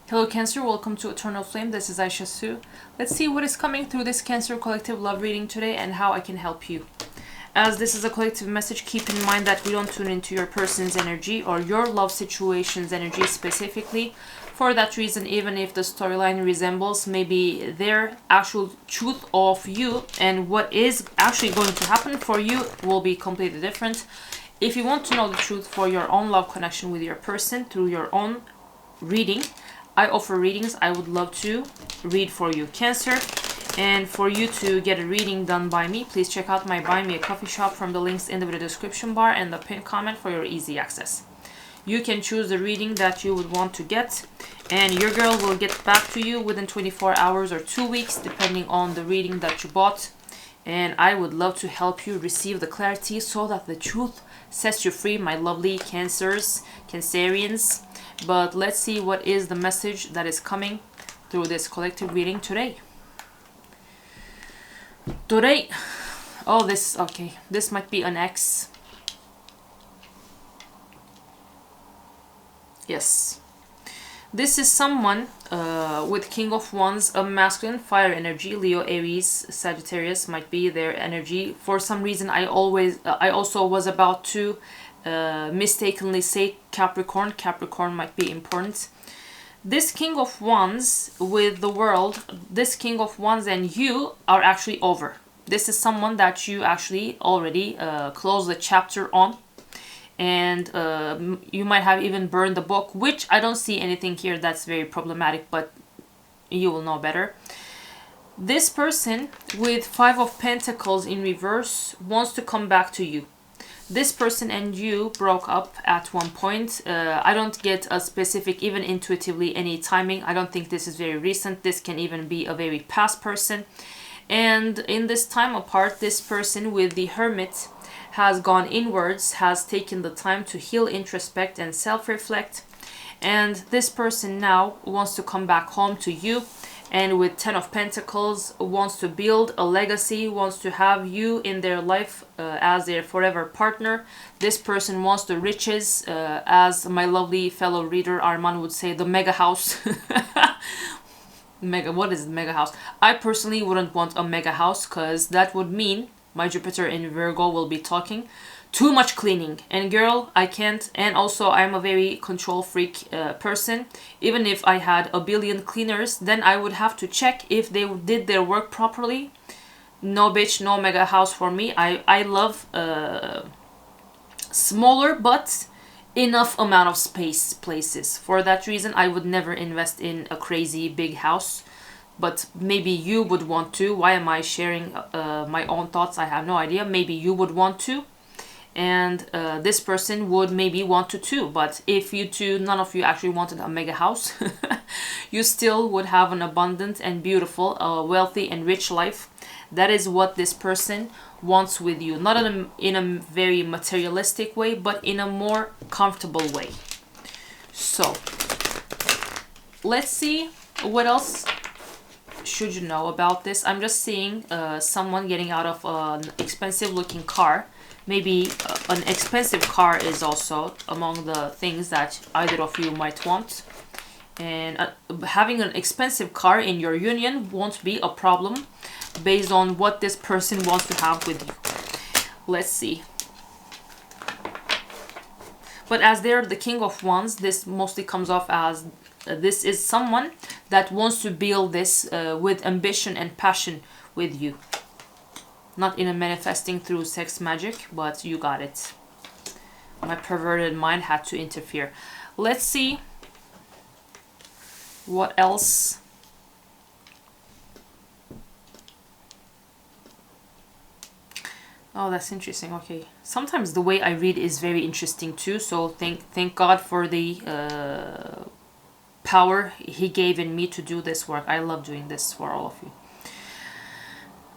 Hello Cancer, welcome to Eternal Flame. This is Aisha Su. Let's see what is coming through this Cancer collective love reading today and how I can help you. As this is a collective message, keep in mind that we don't tune into your person's energy or your love situation's energy specifically. For that reason, even if the storyline resembles maybe their actual truth of you and what is actually going to happen for you will be completely different. If you want to know the truth for your own love connection with your person through your own reading, I offer readings. I would love to read for you, Cancer. And for you to get a reading done by me, please check out my Buy Me a Coffee shop from the links in the video description bar and the pinned comment for your easy access. You can choose the reading that you would want to get, and your girl will get back to you within 24 hours or 2 weeks, depending on the reading that you bought. And I would love to help you receive the clarity so that the truth sets you free, my lovely Cancers, Cancerians. But let's see what is the message that is coming through this collective reading today. Oh, this might be an ex. Yes. This is someone with King of Wands, a masculine fire energy. Leo, Aries, Sagittarius might be their energy. For some reason, I also was about to mistakenly say Capricorn. Capricorn might be important. This King of Wands with the world, this King of Wands and you are actually over. This is someone that you actually already closed the chapter on. And you might have even burned the book, which I don't see anything here that's very problematic, but you will know better. This person with Five of Pentacles in reverse wants to come back to you. This person and you broke up at one point. I don't get a specific, even intuitively, any timing. I don't think this is very recent. This can even be a very past person. And in this time apart, this person with the Hermit has gone inwards, has taken the time to heal, introspect, and self-reflect. And this person now wants to come back home to you. And with 10 of Pentacles, wants to build a legacy, wants to have you in their life as their forever partner. This person wants the riches, as my lovely fellow reader Arman would say, the mega house. What is the mega house? I personally wouldn't want a mega house, because that would mean my Jupiter in Virgo will be talking too much cleaning, and girl, I can't. And also I'm a very control freak person. Even if I had a billion cleaners, then I would have to check if they did their work properly. No bitch, no mega house for me. I love smaller but enough amount of space places. For that reason, I would never invest in a crazy big house. But maybe you would want to. Why am I sharing my own thoughts? I have no idea. Maybe you would want to. And this person would maybe want to too. But if you two, none of you actually wanted a mega house, you still would have an abundant and beautiful, wealthy and rich life. That is what this person wants with you. Not in a very materialistic way, but in a more comfortable way. So, let's see what else should you know about this. I'm just seeing someone getting out of an expensive looking car. Maybe an expensive car is also among the things that either of you might want. And having an expensive car in your union won't be a problem based on what this person wants to have with you. Let's see. But as they're the King of Wands, this mostly comes off as this is someone that wants to build this with ambition and passion with you. Not in a manifesting through sex magic, but you got it. My perverted mind had to interfere. Let's see what else. Oh, that's interesting. Okay. Sometimes the way I read is very interesting too. So thank God for the power he gave in me to do this work. I love doing this for all of you.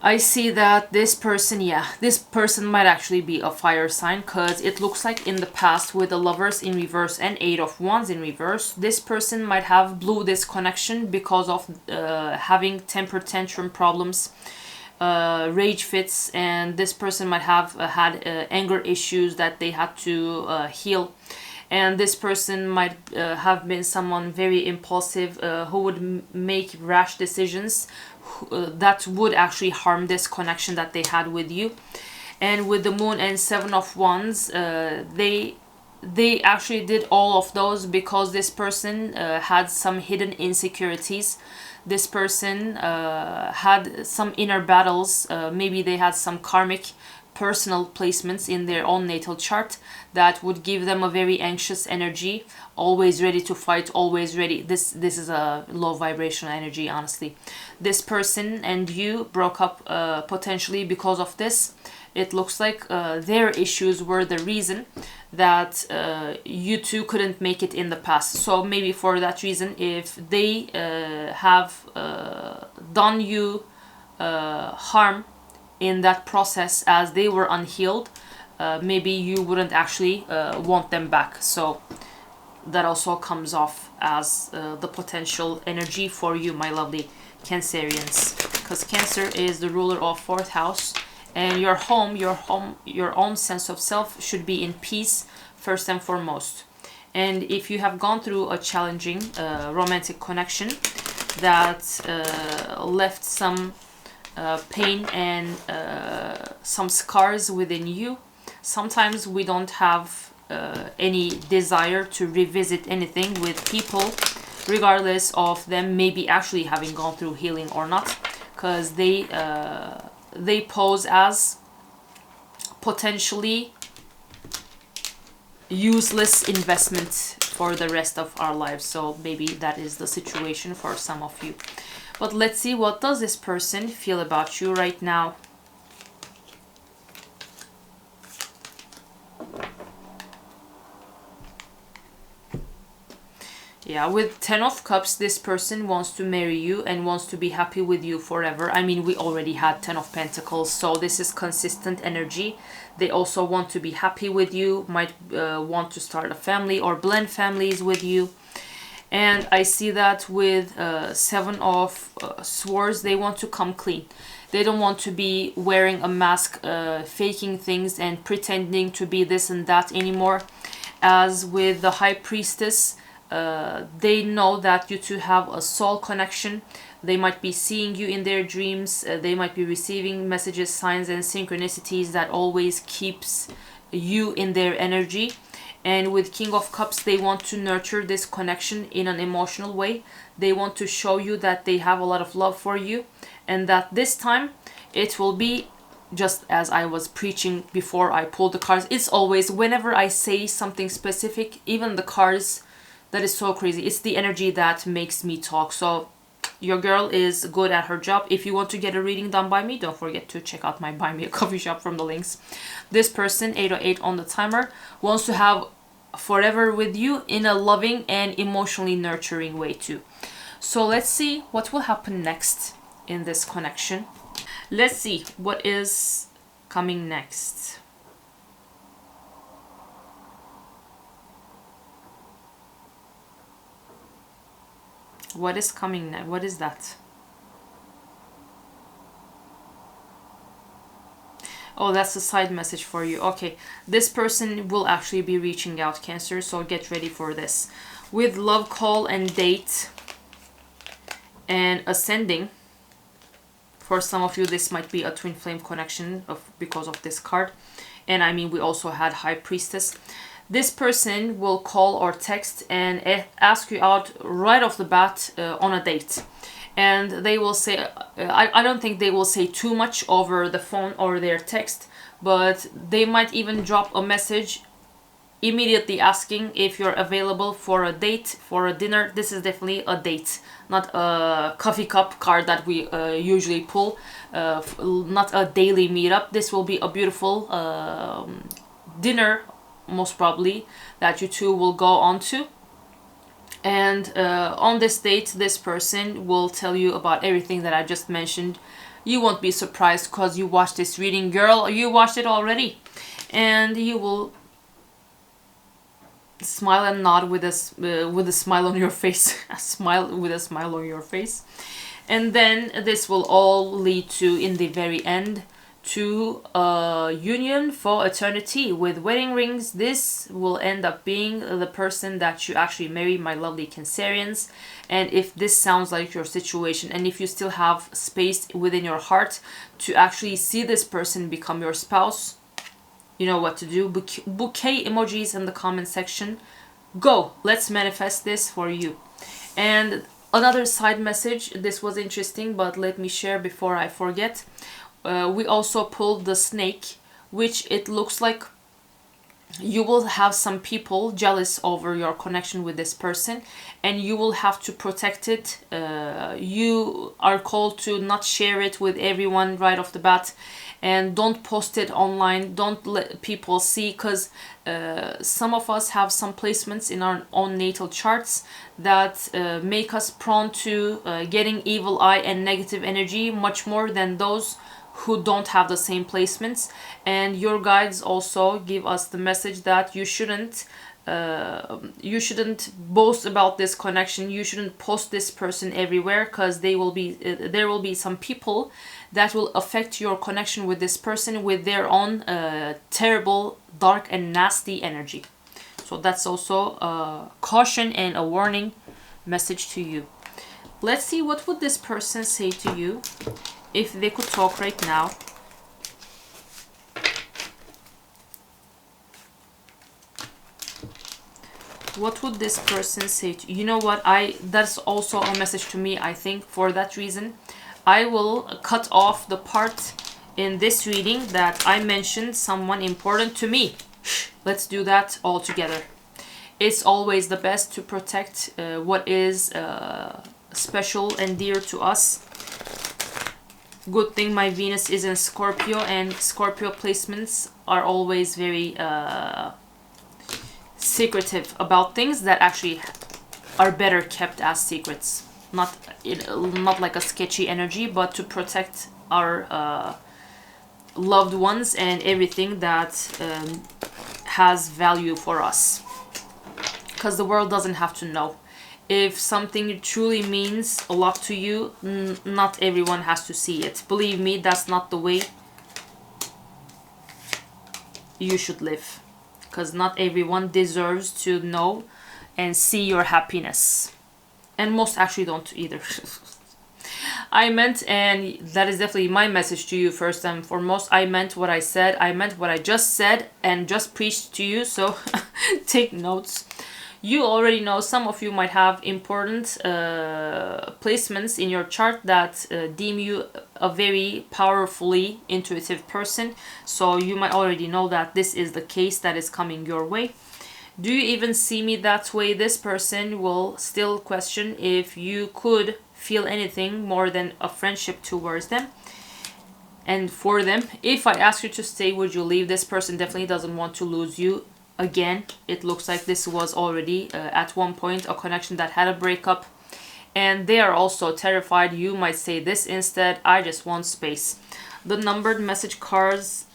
I see that this person, this person might actually be a fire sign, because it looks like in the past with the Lovers in reverse and 8 of Wands in reverse, this person might have blew this connection because of having temper tantrum problems, rage fits, and this person might have had anger issues that they had to heal. And this person might have been someone very impulsive, who would make rash decisions that would actually harm this connection that they had with you. And with the moon and seven of wands, they actually did all of those because this person had some hidden insecurities. This person had some inner battles. Maybe they had some karmic personal placements in their own natal chart that would give them a very anxious energy, always ready to fight, always ready. This is a low vibrational energy, honestly. This person and you broke up potentially because of this. It looks like their issues were the reason that you two couldn't make it in the past. So maybe for that reason, if they have done you harm in that process as they were unhealed, maybe you wouldn't actually want them back. So that also comes off as the potential energy for you, my lovely Cancerians, because Cancer is the ruler of 4th house, and your home, your own sense of self should be in peace first and foremost. And if you have gone through a challenging romantic connection that left some pain and some scars within you, sometimes we don't have any desire to revisit anything with people, regardless of them maybe actually having gone through healing or not, because they pose as potentially useless investment for the rest of our lives. So maybe that is the situation for some of you. But let's see, what does this person feel about you right now? Yeah, with 10 of Cups, this person wants to marry you and wants to be happy with you forever. I mean, we already had 10 of Pentacles, so this is consistent energy. They also want to be happy with you, might want to start a family or blend families with you. And I see that with 7 of Swords, they want to come clean. They don't want to be wearing a mask, faking things and pretending to be this and that anymore. As with the High Priestess, they know that you two have a soul connection. They might be seeing you in their dreams. They might be receiving messages, signs and synchronicities that always keeps you in their energy. And with King of Cups, they want to nurture this connection in an emotional way. They want to show you that they have a lot of love for you, and that this time it will be just as I was preaching before I pulled the cards. It's always, whenever I say something specific, even the cards, that is so crazy. It's the energy that makes me talk. So your girl is good at her job. If you want to get a reading done by me, don't forget to check out my Buy Me a Coffee shop from the links. This person, 808 on the timer, wants to have forever with you in a loving and emotionally nurturing way too. So let's see what will happen next in this connection. Let's see what is coming next. What is coming now? What is that? Oh, that's a side message for you. Okay, this person will actually be reaching out, Cancer, so get ready for this. With love, call, and date, and ascending, for some of you, this might be a twin flame connection because of this card. And I mean, we also had High Priestess. This person will call or text and ask you out right off the bat on a date. And they will say, I don't think they will say too much over the phone or their text, but they might even drop a message immediately asking if you're available for a date, for a dinner. This is definitely a date, not a coffee cup card that we usually pull, not a daily meetup. This will be a beautiful dinner, most probably, that you two will go on to. And on this date, this person will tell you about everything that I just mentioned. You won't be surprised because you watched this reading, girl. You watched it already. And you will smile and nod with a smile on your face. A smile with a smile on your face. And then this will all lead to, in the very end, to a union for eternity with wedding rings. This will end up being the person that you actually marry, my lovely Cancerians. And if this sounds like your situation, and if you still have space within your heart to actually see this person become your spouse, you know what to do. Bouquet emojis in the comment section. Go, let's manifest this for you. And another side message, this was interesting, but let me share before I forget. We also pulled the snake, which it looks like you will have some people jealous over your connection with this person, and you will have to protect it. You are called to not share it with everyone right off the bat, and don't post it online. Don't let people see, because some of us have some placements in our own natal charts that make us prone to getting evil eye and negative energy much more than those who don't have the same placements. And your guides also give us the message that you shouldn't boast about this connection. You shouldn't post this person everywhere, because there will be some people that will affect your connection with this person with their own terrible, dark and nasty energy. So that's also a caution and a warning message to you. Let's see, what would this person say to you if they could talk right now? What would this person say to you? You know what, that's also a message to me. I think for that reason I will cut off the part in this reading that I mentioned someone important to me. Let's do that all together. It's always the best to protect what is special and dear to us. Good thing my Venus is in Scorpio, and Scorpio placements are always very secretive about things that actually are better kept as secrets. Not like a sketchy energy, but to protect our loved ones and everything that has value for us. Because the world doesn't have to know. If something truly means a lot to you, not everyone has to see it. Believe me, that's not the way you should live. Because not everyone deserves to know and see your happiness. And most actually don't either. I meant, and that is definitely my message to you first and foremost, I meant what I said. I meant what I just said and just preached to you. So take notes. You already know, some of you might have important placements in your chart that deem you a very powerfully intuitive person. So you might already know that this is the case that is coming your way. Do you even see me that way? This person will still question if you could feel anything more than a friendship towards them and for them. If I ask you to stay, would you leave? This person definitely doesn't want to lose you. Again, it looks like this was already at one point a connection that had a breakup, and they are also terrified. You might say this instead: I just want space. The numbered message cards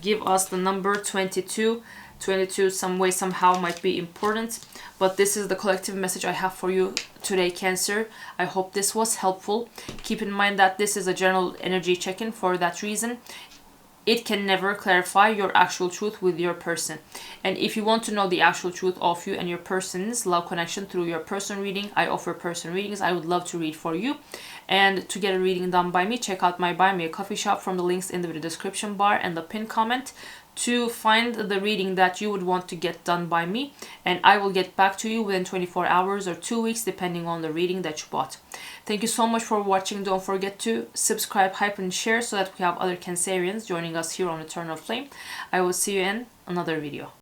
give us the number 22. 22 some way somehow might be important, but this is the collective message I have for you today, Cancer. I hope this was helpful. Keep in mind that this is a general energy check-in. For that reason, it can never clarify your actual truth with your person. And if you want to know the actual truth of you and your person's love connection through your person reading, I offer person readings. I would love to read for you. And to get a reading done by me, check out my Buy Me a Coffee shop from the links in the video description bar and the pinned comment to find the reading that you would want to get done by me. And I will get back to you within 24 hours or 2 weeks, depending on the reading that you bought. Thank you so much for watching. Don't forget to subscribe, hype, and share so that we have other Cancerians joining us here on Eternal Flame. I will see you in another video.